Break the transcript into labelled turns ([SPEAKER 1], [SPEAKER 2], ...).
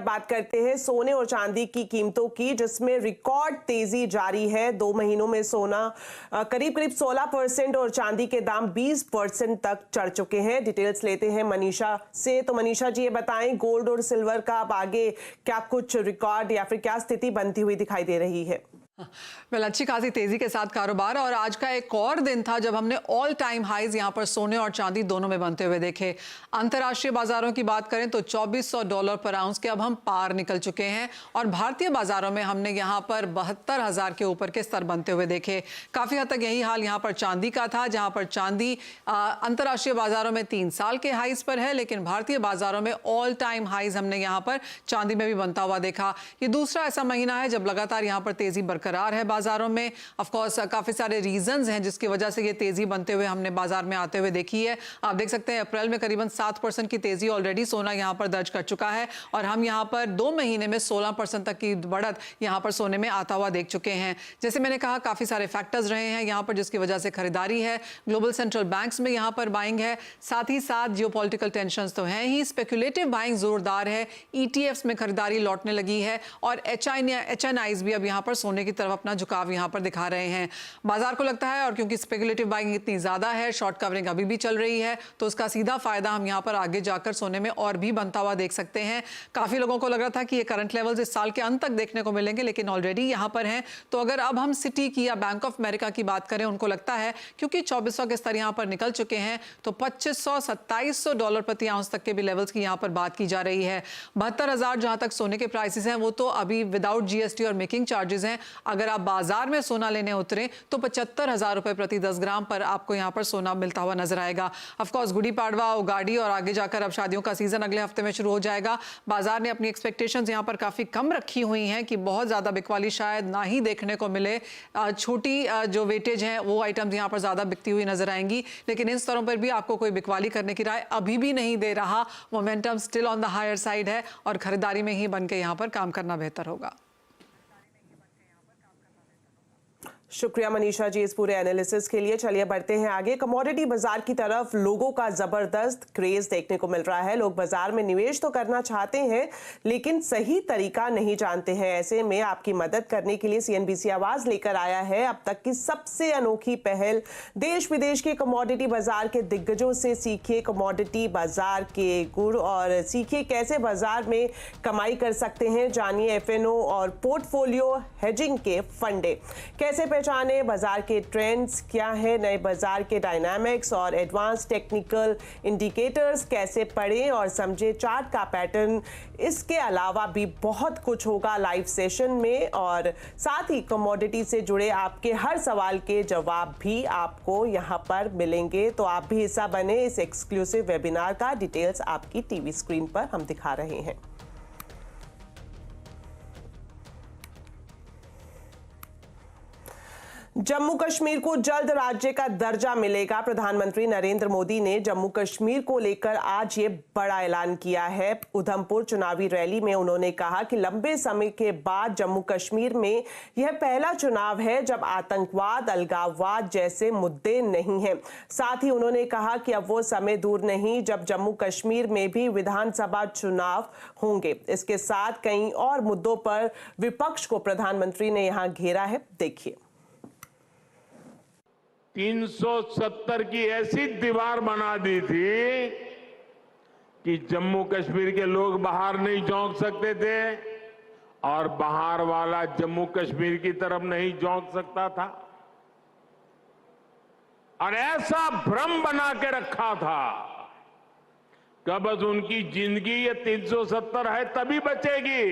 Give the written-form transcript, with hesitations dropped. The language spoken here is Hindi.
[SPEAKER 1] बात करते हैं सोने और चांदी की कीमतों की, जिसमें रिकॉर्ड तेजी जारी है। 2 महीनों में सोना करीब करीब 16% और चांदी के दाम 20% तक चढ़ चुके हैं। डिटेल्स लेते हैं मनीषा से। तो मनीषा जी, ये बताएं गोल्ड और सिल्वर का अब आगे क्या कुछ रिकॉर्ड या फिर क्या स्थिति बनती हुई दिखाई दे रही है?
[SPEAKER 2] अच्छी खासी तेजी के साथ कारोबार, और आज का एक और दिन था जब हमने ऑल टाइम हाईज यहां पर सोने और चांदी दोनों में बनते हुए देखे। अंतर्राष्ट्रीय बाजारों की बात करें तो $2400 पर आउंस के अब हम पार निकल चुके हैं, और भारतीय बाजारों में हमने यहां पर 72,000 के ऊपर के स्तर बनते हुए देखे। काफी हद तक यही हाल यहां पर चांदी का था, जहां पर चांदी अंतर्राष्ट्रीय बाजारों में 3 साल के हाईज पर है, लेकिन भारतीय बाजारों में ऑल टाइम हाईज हमने यहां पर चांदी में भी बनता हुआ देखा। ये दूसरा ऐसा महीना है जब लगातार यहां पर तेजी बरकरार है बाजारों में। ऑफ कोर्स काफी सारे रीजंस हैं जिसकी वजह से ये तेजी बनते हुए हमने बाजार में आते हुए देखी है। आप देख सकते हैं अप्रैल में करीबन 7% की तेजी ऑलरेडी सोना यहां पर दर्ज कर चुका है, और हम यहां पर 2 महीने में 16% तक की बढ़त यहां पर सोने में आता हुआ देख चुके हैं। जैसे मैंने कहा, काफी सारे फैक्टर्स रहे हैं यहां पर जिसकी वजह से खरीदारी है। ग्लोबल सेंट्रल बैंक्स में यहां पर बाइंग है, साथ ही साथ जियोपॉलिटिकल टेंशंस तो हैं ही, स्पेकुलेटिव बाइंग जोरदार है, ईटीएफ्स में खरीदारी लौटने लगी है, और एचएनआईज भी अब यहां पर सोने की तरफ अपना झुकाव यहां पर दिखा रहे हैं। बाजार को लगता है, और क्योंकि स्पेकुलेटिव बाइंग इतनी ज्यादा है, शॉर्ट कवरिंग अभी भी चल रही है, तो उसका सीधा फायदा हम यहां पर आगे जाकर सोने में और भी बनता हुआ देख सकते हैं। काफी लोगों को लग रहा था कि ये करंट लेवल्स इस साल के अंत तक देखने को मिलेंगे, लेकिन ऑलरेडी यहां पर हैं। तो अगर अब हम सिटी की या बैंक ऑफ अमेरिका की बात करें, उनको लगता है क्योंकि 2400 के स्तर यहां पर निकल चुके हैं, तो $2500-2700 प्रति आउंस तक के भी लेवल्स की यहां पर बात की जा रही है। 72,000 जहां तक सोने के प्राइसेस हैं, वो तो अभी विदाउट जीएसटी और मेकिंग चार्जेस हैं। अगर आप बाजार में सोना लेने उतरे तो 75,000 रुपए प्रति 10 ग्राम पर आपको यहां पर सोना मिलता हुआ नजर आएगा। ऑफ कोर्स गुड़ी पाड़वा, उगाड़ी और आगे जाकर अब शादियों का सीजन अगले हफ्ते में शुरू हो जाएगा। बाजार ने अपनी एक्सपेक्टेशंस यहां पर काफी कम रखी हुई हैं कि बहुत ज्यादा बिकवाली शायद ना ही देखने को मिले। छोटी जो वेटेज है वो आइटम्स यहां पर ज्यादा बिकती हुई नजर आएंगी, लेकिन इन स्तरों पर भी आपको कोई बिकवाली करने की राय अभी भी नहीं दे रहा। Momentum still on the higher side है, और खरीदारी में ही बन के यहां पर काम करना बेहतर होगा।
[SPEAKER 1] शुक्रिया मनीषा जी इस पूरे एनालिसिस के लिए। चलिए बढ़ते हैं आगे। कमोडिटी बाजार की तरफ लोगों का जबरदस्त क्रेज देखने को मिल रहा है। लोग बाजार में निवेश तो करना चाहते हैं, लेकिन सही तरीका नहीं जानते हैं। ऐसे में आपकी मदद करने के लिए सीएनबीसी आवाज लेकर आया है अब तक की सबसे अनोखी पहल। देश विदेश के कमोडिटी बाजार के दिग्गजों से सीखिए कमोडिटी बाजार के गुर, और सीखिए कैसे बाजार में कमाई कर सकते हैं। जानिए एफएनओ और पोर्टफोलियो हेजिंग के फंडे कैसे पहचाने, बाजार के ट्रेंड्स क्या है, नए बाजार के डायनामिक्स और एडवांस टेक्निकल इंडिकेटर्स कैसे पढ़ें और समझे चार्ट का पैटर्न। इसके अलावा भी बहुत कुछ होगा लाइव सेशन में, और साथ ही कमोडिटी से जुड़े आपके हर सवाल के जवाब भी आपको यहां पर मिलेंगे। तो आप भी हिस्सा बने इस एक्सक्लूसिव वेबिनार का। डिटेल्स आपकी टीवी स्क्रीन पर हम दिखा रहे हैं। जम्मू कश्मीर को जल्द राज्य का दर्जा मिलेगा। प्रधानमंत्री नरेंद्र मोदी ने जम्मू कश्मीर को लेकर आज ये बड़ा ऐलान किया है। उधमपुर चुनावी रैली में उन्होंने कहा कि लंबे समय के बाद जम्मू कश्मीर में यह पहला चुनाव है जब आतंकवाद, अलगाववाद जैसे मुद्दे नहीं हैं। साथ ही उन्होंने कहा कि अब वो समय दूर नहीं जब जम्मू कश्मीर में भी विधानसभा चुनाव होंगे। इसके साथ कई और मुद्दों पर विपक्ष को प्रधानमंत्री ने यहां घेरा है। देखिए।
[SPEAKER 3] 370 की ऐसी दीवार बना दी थी कि जम्मू कश्मीर के लोग बाहर नहीं झोंक सकते थे, और बाहर वाला जम्मू कश्मीर की तरफ नहीं झोंक सकता था, और ऐसा भ्रम बना के रखा था कि बस उनकी जिंदगी ये 370 है तभी बचेगी।